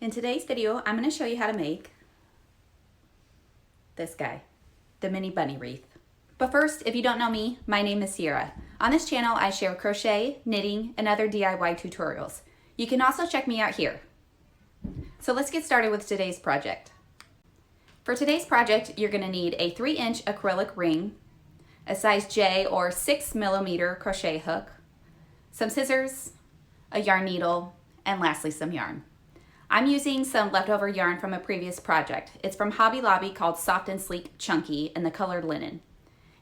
In today's video, I'm going to show you how to make this guy, the mini bunny wreath. But first, if you don't know me, my name is Sierra. On this channel, I share crochet, knitting, and other DIY tutorials. You can also check me out here. So let's get started with today's project. For today's project, you're going to need a 3-inch acrylic ring, a size J or 6mm crochet hook, some scissors, a yarn needle, and lastly some yarn. I'm using some leftover yarn from a previous project. It's from Hobby Lobby called Soft and Sleek Chunky in the colored linen.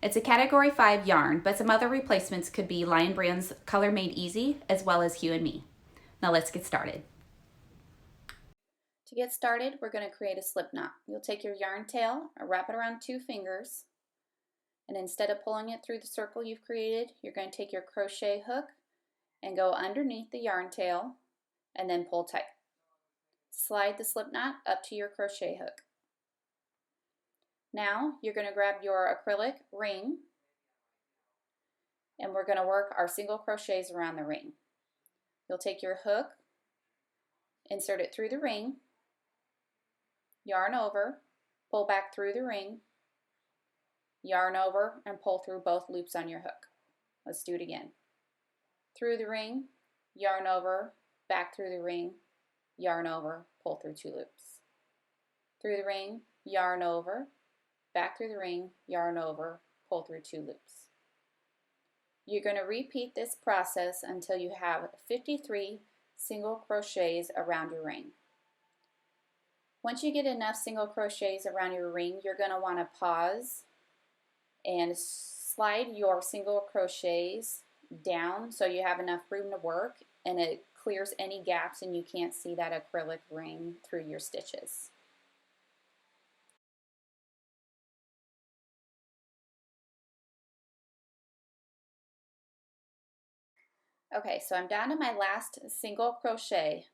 It's a category 5 yarn, but some other replacements could be Lion Brand's Color Made Easy as well as Hue and Me. Now let's get started. To get started, we're going to create a slip knot. You'll take your yarn tail, wrap it around 2 fingers, and instead of pulling it through the circle you've created, you're going to take your crochet hook and go underneath the yarn tail and then pull tight. Slide the slip knot up to your crochet hook. Now you're going to grab your acrylic ring and we're going to work our single crochets around the ring. You'll take your hook, insert it through the ring, yarn over, pull back through the ring, yarn over, and pull through both loops on your hook. Let's do it again. Through the ring, yarn over, back through the ring, yarn over, pull through 2 loops. Through the ring, yarn over, back through the ring, yarn over, pull through 2 loops. You're going to repeat this process until you have 53 single crochets around your ring. Once you get enough single crochets around your ring, you're going to want to pause and slide your single crochets down so you have enough room to work and it clears any gaps and you can't see that acrylic ring through your stitches. Okay, so I'm down to my last single crochet,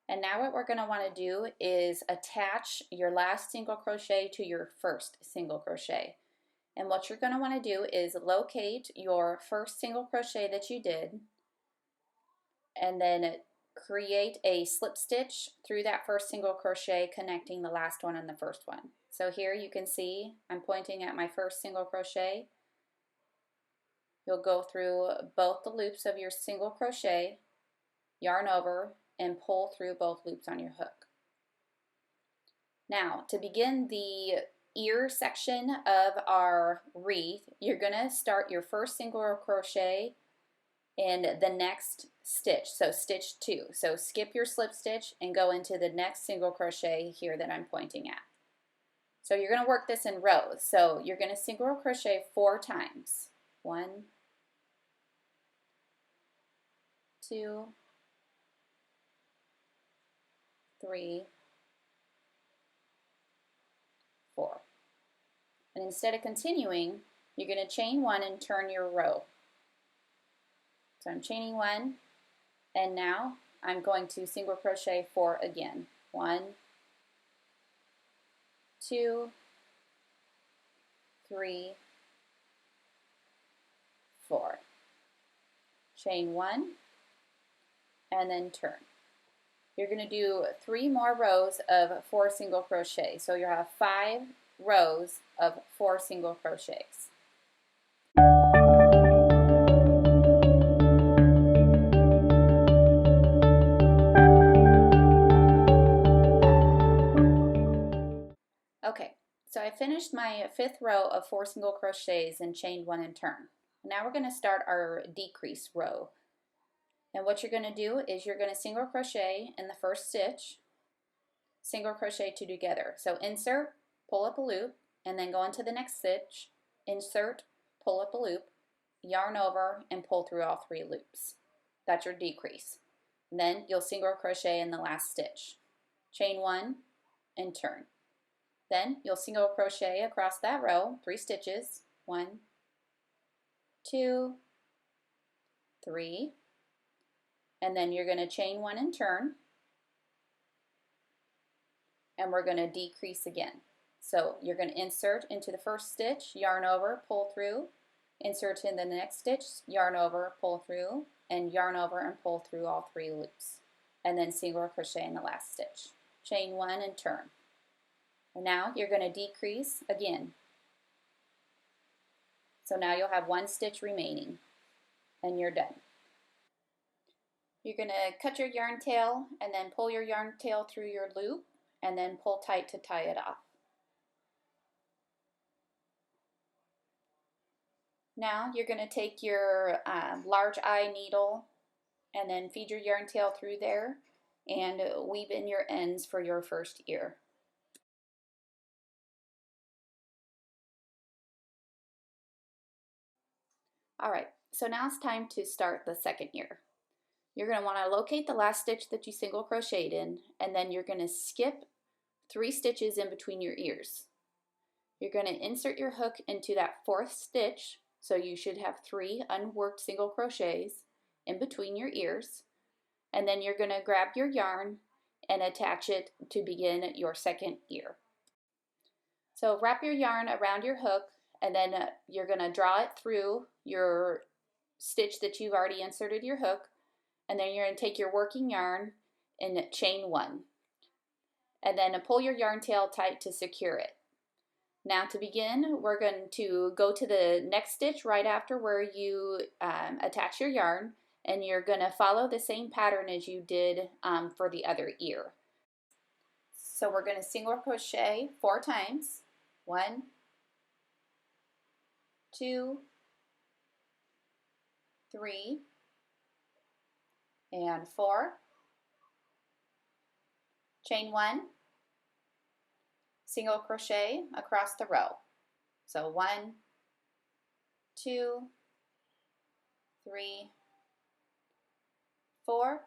and now what we're going to want to do is attach your last single crochet to your first single crochet. And what you're going to want to do is locate your first single crochet that you did and then create a slip stitch through that first single crochet connecting the last one and the first one. So here you can see I'm pointing at my first single crochet. You'll go through both the loops of your single crochet, yarn over, and pull through both loops on your hook. Now to begin the ear section of our wreath, you're going to start your first single crochet in the next stitch, so stitch 2. So skip your slip stitch and go into the next single crochet here that I'm pointing at. So you're going to work this in rows. So you're going to single crochet 4 times. 1, 2, 3, 4. And instead of continuing, you're going to chain 1 and turn your row. So I'm chaining 1, and now I'm going to single crochet 4 again. 1, 2, 3, 4. Chain 1, and then turn. You're going to do 3 more rows of 4 single crochet. So you'll have 5 rows of 4 single crochets. Okay, so I finished my 5th row of 4 single crochets and chained 1 and turn. Now we're going to start our decrease row. And what you're going to do is you're going to single crochet in the first stitch, single crochet 2 together. So insert, pull up a loop, and then go into the next stitch, insert, pull up a loop, yarn over, and pull through all 3 loops. That's your decrease. And then you'll single crochet in the last stitch. Chain 1 and turn. Then you'll single crochet across that row, 3 stitches, 1, 2, 3, and then you're going to chain 1 and turn, and we're going to decrease again. So you're going to insert into the first stitch, yarn over, pull through, insert in the next stitch, yarn over, pull through, and yarn over and pull through all 3 loops, and then single crochet in the last stitch. chain 1, and turn. And now you're going to decrease again. So now you'll have 1 stitch remaining, and you're done. You're going to cut your yarn tail and then pull your yarn tail through your loop and then pull tight to tie it off. Now you're going to take your large eye needle and then feed your yarn tail through there and weave in your ends for your first ear. Alright, so now it's time to start the second ear. You're going to want to locate the last stitch that you single crocheted in, and then you're going to skip 3 stitches in between your ears. You're going to insert your hook into that 4th stitch, so you should have 3 unworked single crochets in between your ears, and then you're going to grab your yarn and attach it to begin your second ear. So wrap your yarn around your hook, and then you're going to draw it through your stitch that you've already inserted your hook, and then you're going to take your working yarn and chain 1, and then pull your yarn tail tight to secure it. Now to begin, we're going to go to the next stitch right after where you attach your yarn, and you're going to follow the same pattern as you did for the other ear. So we're going to single crochet 4 times. 1, 2, 3, and 4. Chain 1, single crochet across the row. So 1, 2, 3, 4,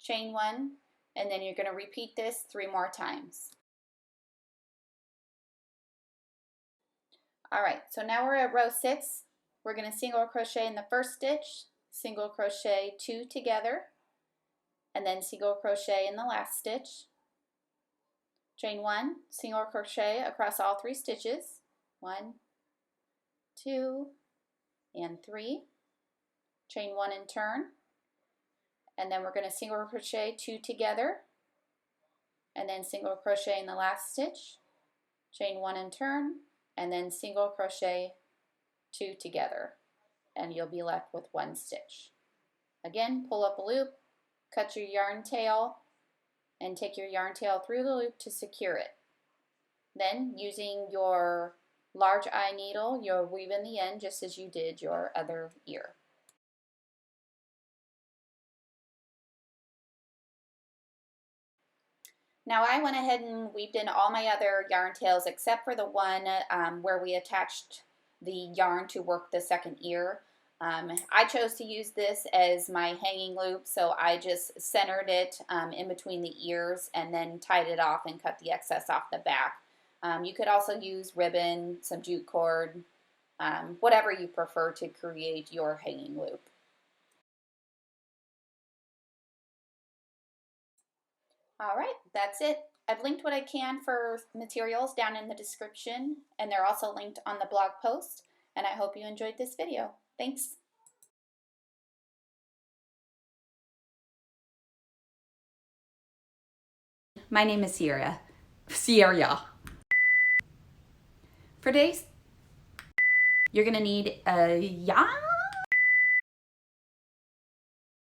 chain 1, and then you're going to repeat this 3 more times. Alright, so now we're at row 6. We're going to single crochet in the first stitch, single crochet 2 together, and then single crochet in the last stitch. Chain 1, single crochet across all 3 stitches. 1, 2, and 3. Chain 1 and turn. And then we're going to single crochet 2 together, and then single crochet in the last stitch. Chain 1 and turn, and then single crochet 2 together, and you'll be left with 1 stitch. Again, pull up a loop, cut your yarn tail, and take your yarn tail through the loop to secure it. Then, using your large eye needle, you'll weave in the end just as you did your other ear. Now I went ahead and weaved in all my other yarn tails except for the one where we attached the yarn to work the second ear. I chose to use this as my hanging loop, so I just centered it in between the ears and then tied it off and cut the excess off the back. You could also use ribbon, some jute cord, whatever you prefer to create your hanging loop. Alright, that's it. I've linked what I can for materials down in the description, and they're also linked on the blog post, and I hope you enjoyed this video. Thanks! My name is Sierra. For today's, you're going to need a yarn.